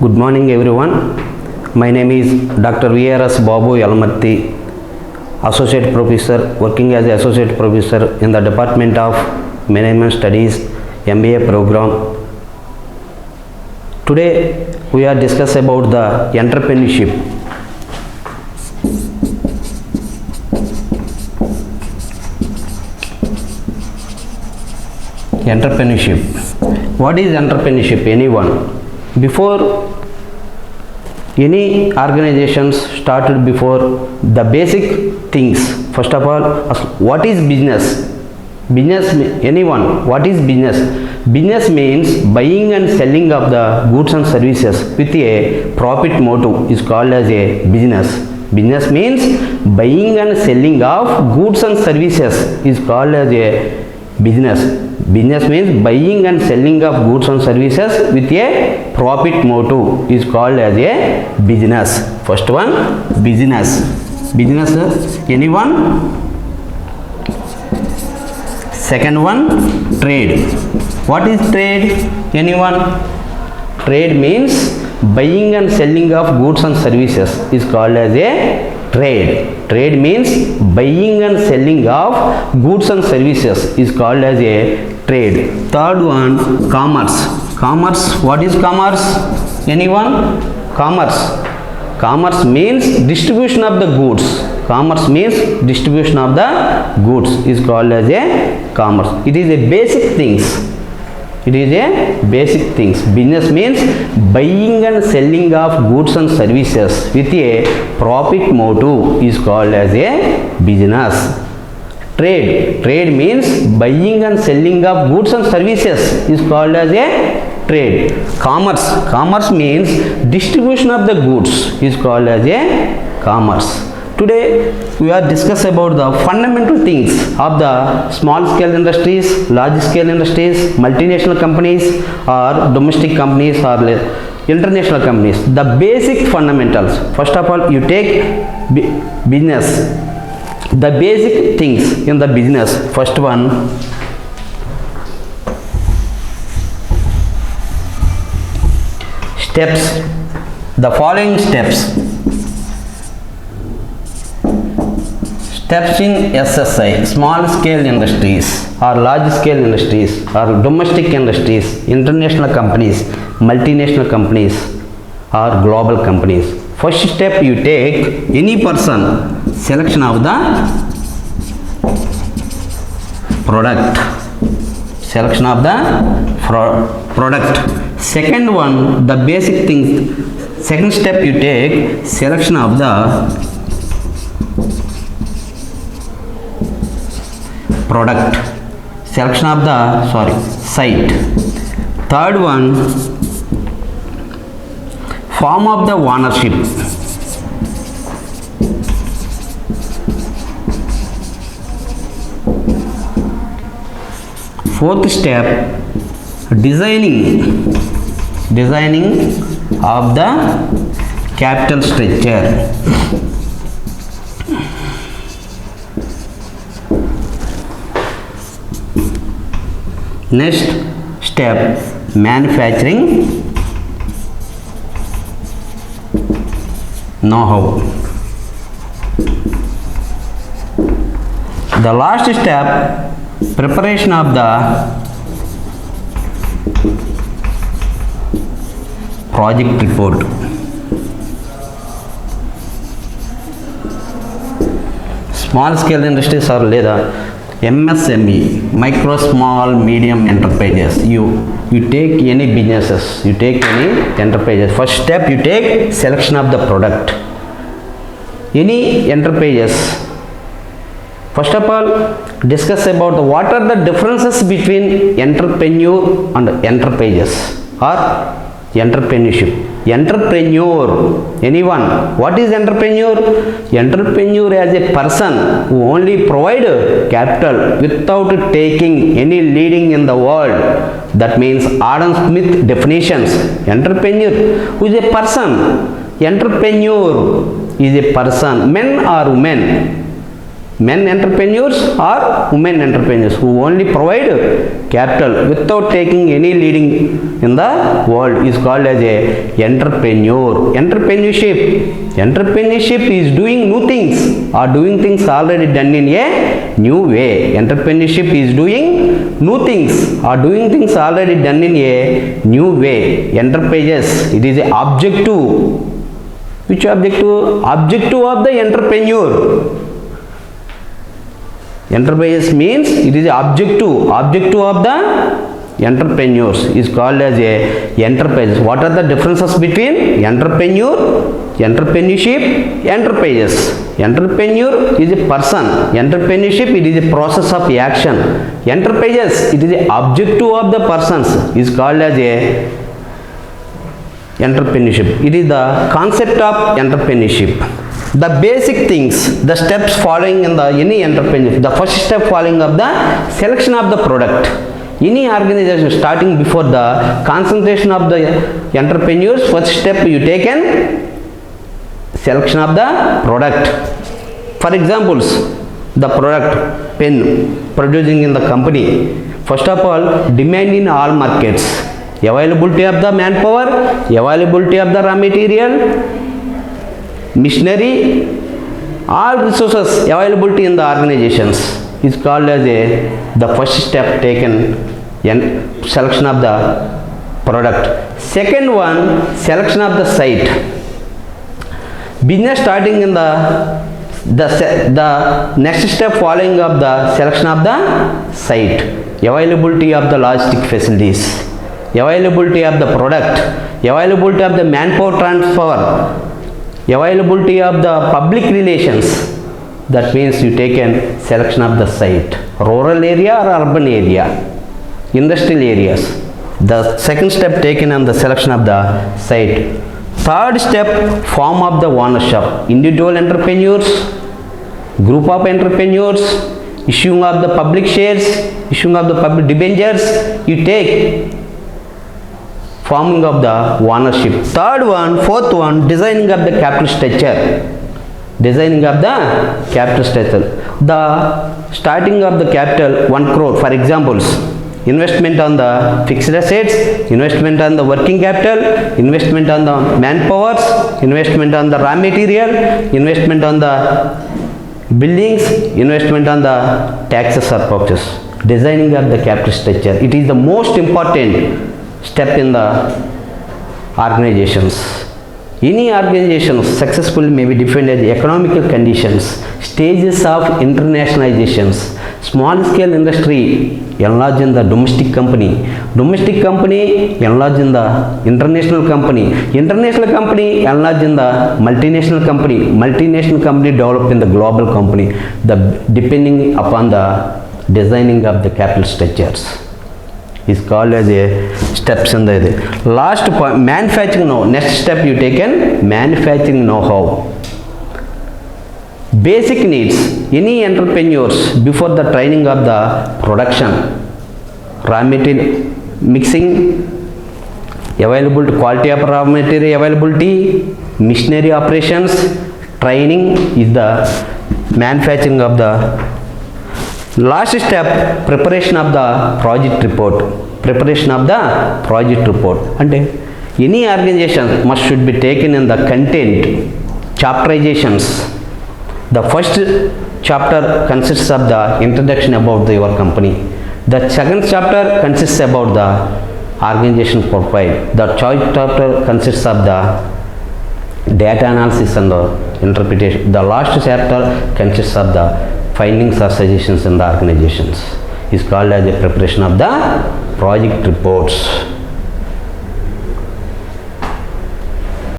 Good morning everyone. My name is Dr. BABU Associate Professor, working as Associate Professor in the Department of Management Studies MBA program. Today we are discussing about the entrepreneurship. Entrepreneurship. What is entrepreneurship? Anyone? Before any organizations started, before the basic things, first of all, what is business? Business, anyone, what is business? Business means buying and selling of the goods and services with a profit motive is called as a business. Business means buying and selling of goods and services is called as a business. Business means buying and selling of goods and services with a profit motive is called as a business. First one, business. Business, anyone? Second one, trade. What is trade? Anyone? Trade means buying and selling of goods and services is called as a trade. Trade means buying and selling of goods and services is called as a trade. Third one, commerce. Commerce, what is commerce? Anyone? Commerce. Commerce means distribution of the goods. Commerce means distribution of the goods is called as a commerce. It is a basic things. It is a basic things. Business means buying and selling of goods and services with a profit motive is called as a business. Trade. Trade means buying and selling of goods and services is called as a trade. Commerce. Commerce means distribution of the goods is called as a commerce. Today we are discussing about the fundamental things of the small scale industries, large scale industries, multinational companies or domestic companies or international companies. The basic fundamentals. First of all, you take business. The basic things in the business. First one, steps. The following steps. Steps in SSI, small scale industries or large scale industries or domestic industries, international companies, multinational companies or global companies. First step, you take any person, selection of the product. Selection of the product. Second one, the basic things. Second step, you take selection of the product, selection of the site. Third one, form of the ownership. Fourth step, designing of the capital structure. Next step, manufacturing know-how. The last step, preparation of the project report. Small scale industries are leda MSME, micro, small, medium enterprises. You take any businesses, you take any enterprises. First step, you take selection of the product. Any enterprises. First of all, discuss about what are the differences between entrepreneur and enterprises or entrepreneurship. Entrepreneur, anyone? What is entrepreneur? Entrepreneur as a person who only provide capital without taking any leading in the world. That means Adam Smith definitions. Entrepreneur who is a person. Entrepreneur is a person, men or women. Men entrepreneurs or women entrepreneurs who only provide capital without taking any leading in the world is called as a entrepreneur. Entrepreneurship is doing new things or doing things already done in a new way. Entrepreneurship is doing new things or doing things already done in a new way. Enterprises, it is a objective. Which objective? Objective of the entrepreneur. Enterprise means it is objective of the entrepreneurs is called as a enterprise. What are the differences between entrepreneurship, enterprises? Entrepreneur is a person. Entrepreneurship, it is a process of action. Enterprises, it is a objective of the persons is called as a entrepreneurship. It is the concept of entrepreneurship. The basic things, the steps following in the any entrepreneurship. The first step following of the selection of the product. Any organization starting before the concentration of the entrepreneurs, first step you taken selection of the product. For examples, the product pen producing in the company. First of all, demand in all markets. Availability of the manpower, availability of the raw material, machinery, all resources availability in the organizations is called as the first step taken in selection of the product. Second one, selection of the site. Business starting in the next step following of the selection of the site. Availability of the logistic facilities, availability of the product, availability of the manpower transfer, availability of the public relations. That means you take a selection of the site, rural area or urban area, industrial areas. The second step taken on the selection of the site. Third step, form of the ownership. Individual entrepreneurs, group of entrepreneurs, issuing of the public shares, issuing of the public debentures. You take forming of the ownership. Third one, fourth one, designing of the capital structure. Designing of the capital structure. The starting of the capital 1 crore. For examples, investment on the fixed assets, investment on the working capital, investment on the manpowers, investment on the raw material, investment on the buildings, investment on the taxes or purchases. Designing of the capital structure. It is the most important step in the organizations. Any organization successful may be defined as economical conditions, stages of internationalizations, small scale industry, enlarge in the domestic company enlarge in the international company enlarge in the multinational company develop in the global company, depending upon the designing of the capital structures is called as a steps in the last point. Manufacturing know. Next step you taken manufacturing know-how. Basic needs. Any entrepreneurs before the training of the production, raw material mixing, available quality of raw material availability, machinery operations, training is the manufacturing of the. Last step, preparation of the project report. And any organization must should be taken in the content, chapterizations. The first chapter consists of the introduction about your company. The second chapter consists about the organization profile. The third chapter consists of the data analysis and the interpretation. The last chapter consists of the findings or suggestions in the organizations is called as a preparation of the project reports.